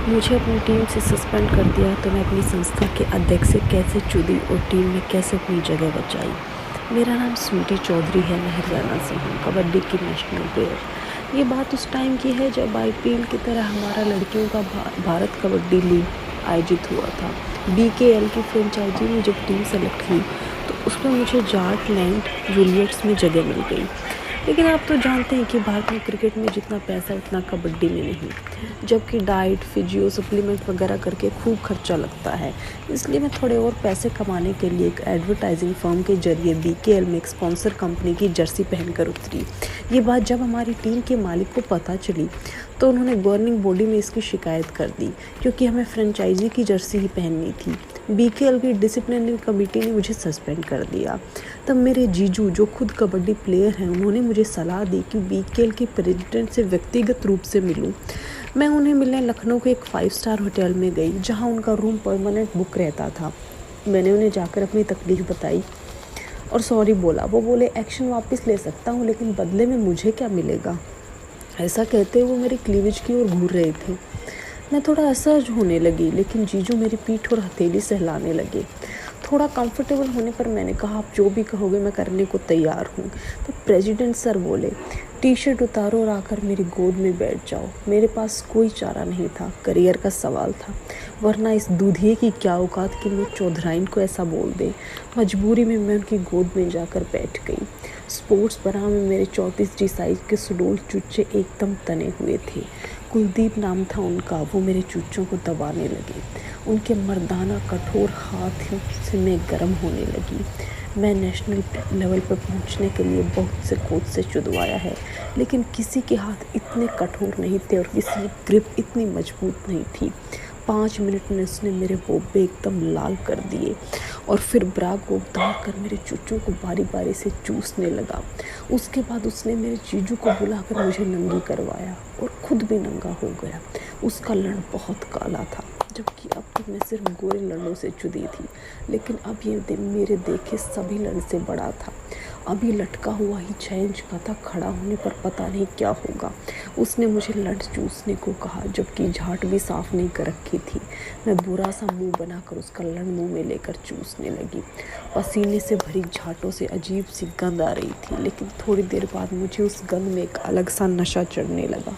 मुझे अपनी टीम से सस्पेंड कर दिया तो मैं अपनी संस्था के अध्यक्ष से कैसे चुनी और टीम में कैसे अपनी जगह बचाई। मेरा नाम स्वीटी चौधरी है, मैं हरियाणा से हूँ, कबड्डी की नेशनल प्लेयर। ये बात उस टाइम की है जब आईपीएल की तरह हमारा लड़कियों का भारत कबड्डी लीग आयोजित हुआ था। बीकेएल की फ्रेंचाइजी में जब टीम सेलेक्ट हुई तो उसमें मुझे जाटलैंड जूलियट्स में जगह मिल गई। लेकिन आप तो जानते हैं कि भारत में क्रिकेट में जितना पैसा उतना कबड्डी में नहीं, जबकि डाइट, फिजियो, सप्लीमेंट वगैरह करके खूब खर्चा लगता है। इसलिए मैं थोड़े और पैसे कमाने के लिए एक एडवर्टाइजिंग फर्म के जरिए बीकेएल में एक स्पॉन्सर कंपनी की जर्सी पहनकर उतरी। ये बात जब हमारी टीम के मालिक को पता चली तो उन्होंने गवर्निंग बॉडी में इसकी शिकायत कर दी, क्योंकि हमें फ्रेंचाइजी की जर्सी ही पहननी थी। बीकेएल की डिसिप्लिनरी कमेटी ने मुझे सस्पेंड कर दिया। तब मेरे जीजू, जो खुद कबड्डी प्लेयर हैं, उन्होंने मुझे सलाह दी कि बीकेएल के प्रेसिडेंट से व्यक्तिगत रूप से मिलूं। मैं उन्हें मिलने लखनऊ के एक 5 स्टार होटल में गई, जहां उनका रूम परमानेंट बुक रहता था। मैंने उन्हें जाकर अपनी तकलीफ बताई और सॉरी बोला। वो बोले, एक्शन वापस ले सकता हूँ, लेकिन बदले में मुझे क्या मिलेगा। ऐसा कहते हुए मेरी क्लीवेज की ओर घूर रहे थे। मैं थोड़ा असहज होने लगी, लेकिन जीजू मेरी पीठ और हथेली से हिलाने लगे। थोड़ा कंफर्टेबल होने पर मैंने कहा, आप जो भी कहोगे मैं करने को तैयार हूँ। तो प्रेसिडेंट सर बोले, टी शर्ट उतारो और आकर मेरी गोद में बैठ जाओ। मेरे पास कोई चारा नहीं था, करियर का सवाल था, वरना इस दूधिए की क्या औकात कि वो चौधराइन को ऐसा बोल दे। मजबूरी में मैं उनकी गोद में जाकर बैठ गई। स्पोर्ट्स बरा में मेरे 34G साइज के सुडोल चुच्चे एकदम तने हुए थे। कुलदीप नाम था उनका। वो मेरे चुच्चों को दबाने लगे। उनके मर्दाना कठोर हाथों से मैं गर्म होने लगी। मैं नेशनल लेवल पर पहुंचने के लिए बहुत से कोच से चुदवाया है, लेकिन किसी के हाथ इतने कठोर नहीं थे और किसी की ग्रिप इतनी मजबूत नहीं थी। 5 मिनट में उसने मेरे बोबे एकदम लाल कर दिए और फिर ब्रा को उतार कर मेरे चुच्चों को बारी बारी से चूसने लगा। उसके बाद उसने मेरे जीजू को बुलाकर मुझे नंगी करवाया और खुद भी नंगा हो गया। उसका लड़ बहुत काला था, जबकि अब तक मैं सिर्फ गोरे लड़ों से चुदी थी, लेकिन अब ये दिन मेरे देखे सभी लड़ से बड़ा था। अभी लटका हुआ ही 6 इंच का था, खड़ा होने पर पता नहीं क्या होगा। उसने मुझे लड़ चूसने को कहा, जबकि झाट भी साफ नहीं कर रखी थी। मैं बुरा सा मुंह बनाकर उसका लड़ मुंह में लेकर चूसने लगी। पसीने से भरी झाटों से अजीब सी गंध आ रही थी, लेकिन थोड़ी देर बाद मुझे उस गंध में एक अलग सा नशा चढ़ने लगा।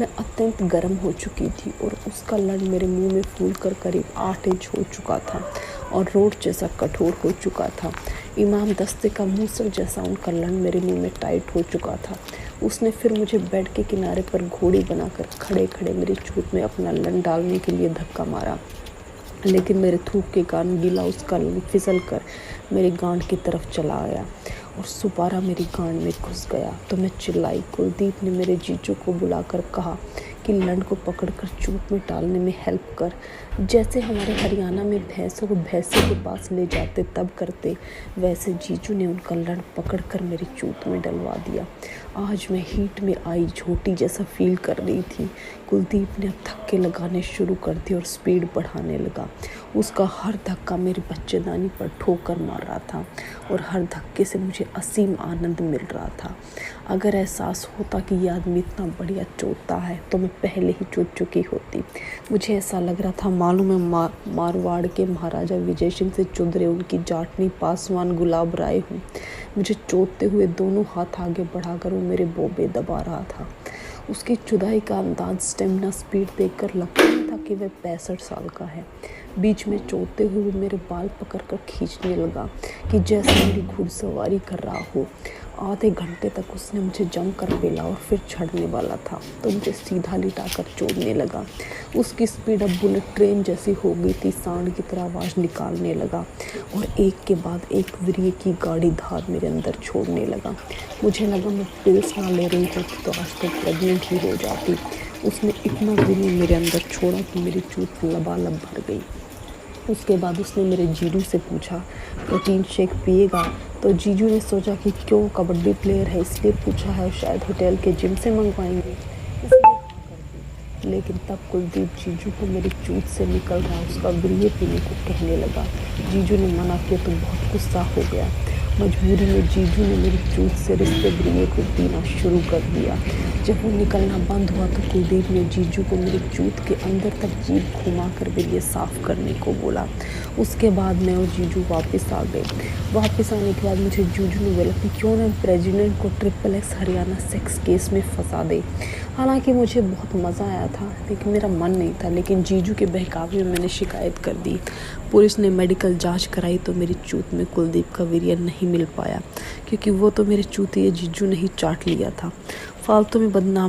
मैं अत्यंत गर्म हो चुकी थी और उसका लड़ मेरे मुंह में फूलकर करीब 8 इंच हो चुका था और रोड जैसा कठोर हो चुका था। इमाम दस्ते का मूसल जैसा उनका लड़ मेरे मुंह में टाइट हो चुका था। उसने फिर मुझे बेड के किनारे पर घोड़ी बनाकर खड़े खड़े मेरी चूत में अपना लड़ डालने के लिए धक्का मारा, लेकिन मेरे थूक के कारण गीला उसका लड़ फिसल कर मेरी गांड की तरफ चला आया और सुपारा मेरी गांड में घुस गया। तो मैं चिल्लाई। कुलदीप ने मेरे जीजू को बुलाकर कहा कि लड़ को पकड़कर चूत में डालने में हेल्प कर, जैसे हमारे हरियाणा में भैंसों को भैंसे के पास ले जाते तब करते, वैसे जीजू ने उनका लड़ पकड़कर मेरी चूत में डलवा दिया। आज मैं हीट में आई झोटी जैसा फील कर रही थी। कुलदीप ने अब धक्के लगाने शुरू कर दिए और स्पीड बढ़ाने लगा। उसका हर धक्का मेरे बच्चेदानी पर ठोकर मार रहा था और हर धक्के से मुझे असीम आनंद मिल रहा था। अगर एहसास होता कि ये आदमी इतना बढ़िया चोटता है तो मैं पहले ही चोट चुकी होती। मुझे ऐसा लग रहा था मालूम है मारवाड़ के महाराजा विजय सिंह से चुदरे उनकी जाटनी पासवान गुलाब राय हूँ। मुझे चोटते हुए दोनों हाथ आगे बढ़ाकर वो मेरे बोबे दबा रहा था। उसकी चुदाई का अंदाज, स्टेमिना, स्पीड देखकर लगता नहीं था कि वह 65 साल का है। बीच में चोटते हुए मेरे बाल पकड़कर खींचने लगा कि जैसे मेरी घुड़सवारी कर रहा हो। आधे घंटे तक उसने मुझे जमकर पेला और फिर छड़ने वाला था तो मुझे सीधा लिटाकर छोड़ने लगा। उसकी स्पीड अब बुलेट ट्रेन जैसी हो गई थी। सांड की तरह आवाज़ निकालने लगा और एक के बाद एक वीर्य की गाड़ी धार मेरे अंदर छोड़ने लगा। मुझे लगा मैं पिल्स ना ले रही होती तो आज तक प्रेग्नेंट ही हो जाती। उसने इतना वीर्य मेरे अंदर छोड़ा कि मेरी चूत लबालब भर गई। उसके बाद उसने मेरे जीजू से पूछा, प्रोटीन शेक पिएगा? तो जीजू ने सोचा कि क्यों, कबड्डी प्लेयर है इसलिए पूछा है, शायद होटल के जिम से मंगवाएंगे, इसलिए हाँ कर दी। लेकिन तब कुलदीप जीजू को मेरी चूत से निकल रहा उसका वीर्य पीने को कहने लगा। जीजू ने मना किया तो बहुत गुस्सा हो गया। मजबूरी में जीजू ने मेरी चूत से रिश्ते ब्रिये को पीना शुरू कर दिया। जब वो निकलना बंद हुआ तो कुलदीप ने जीजू को मेरी चूत के अंदर तक जीभ घुमा कर ब्रिये साफ करने को बोला। उसके बाद मैं और जीजू वापस आ गए। वापस आने के बाद मुझे जीजू ने बोला कि क्यों ना प्रेसिडेंट को XXX हरियाणा सेक्स केस में फंसा दे। हालांकि मुझे बहुत मज़ा आया था लेकिन मेरा मन नहीं था, लेकिन जीजू के बहकावे में मैंने शिकायत कर दी। पुलिस ने मेडिकल जांच कराई तो मेरी चूत में कुलदीप का वीर्य नहीं मिल पाया, क्योंकि वो तो मेरे चूतिए जीजू ने ही चाट लिया था। फालतू में बदनाम